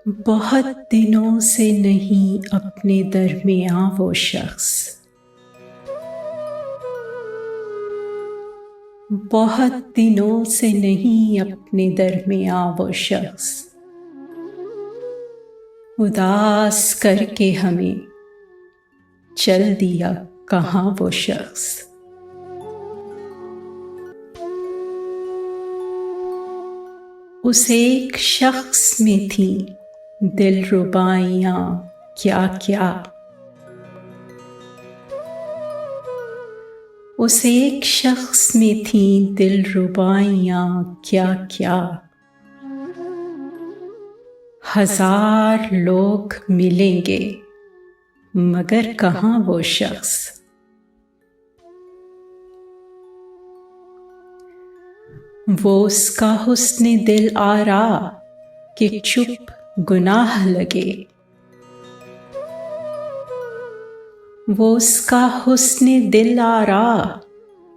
बहुत दिनों से नहीं अपने दरमियाँ वो शख्स, बहुत दिनों से नहीं अपने दरमियाँ वो शख्स, उदास करके हमें चल दिया कहाँ वो शख्स। उस एक शख्स में थी दिलरुबाइयाँ क्या क्या, उस एक शख्स में थी दिलरुबाइयाँ क्या क्या। हजार लोग मिलेंगे मगर कहाँ वो शख्स। वो उसका हुस्ने दिल आरा कि चुप गुनाह लगे, वो उसका हुस्ने दिल आरा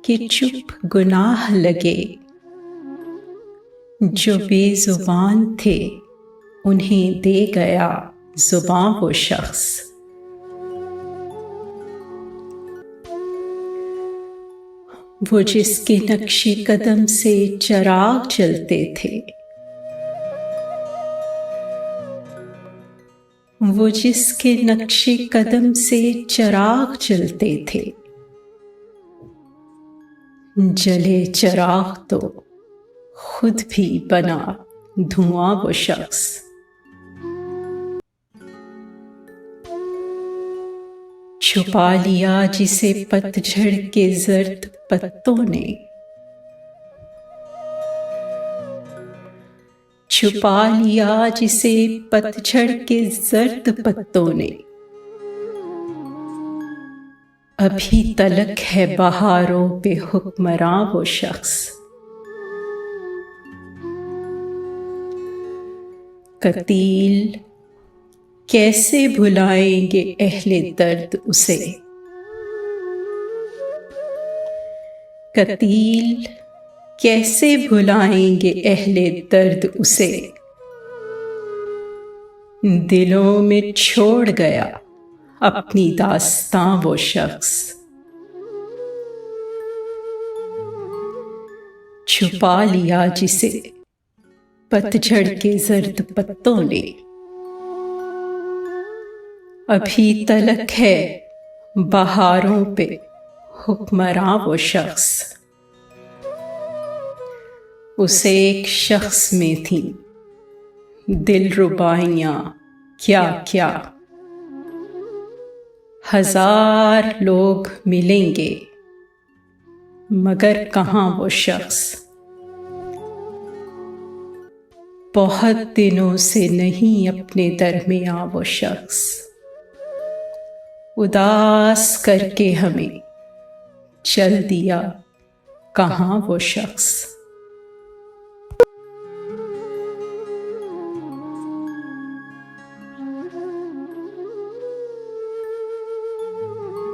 कि चुप गुनाह लगे। जो बेजुबान थे उन्हें दे गया जुबान वो शख्स। वो जिसके नक्शे कदम से चिराग जलते थे, वो जिसके नक्शे कदम से चिराग जलते थे। जले चिराग तो खुद भी बना धुआं वो शख्स। छुपा लिया जिसे पतझड़ के जर्द पत्तों ने, छुपा लिया जिसे पतझड़ के जर्द पत्तों ने। अभी तलक है बहारों पे हुक्मरां वो शख्स। कतील कैसे भुलाएंगे अहले दर्द उसे, कतील कैसे भुलाएंगे अहले दर्द उसे। दिलों में छोड़ गया अपनी दास्तां वो शख्स। छुपा लिया जिसे पतझड़ के जर्द पत्तों ने। अभी तलक है बहारों पे हुक्मरां वो शख्स। उस एक शख्स में थी दिलरुबाइयाँ क्या क्या। हजार लोग मिलेंगे मगर कहाँ वो शख्स। बहुत दिनों से नहीं अपने दरमियाँ वो शख्स, उदास करके हमें चल दिया कहाँ वो शख्स।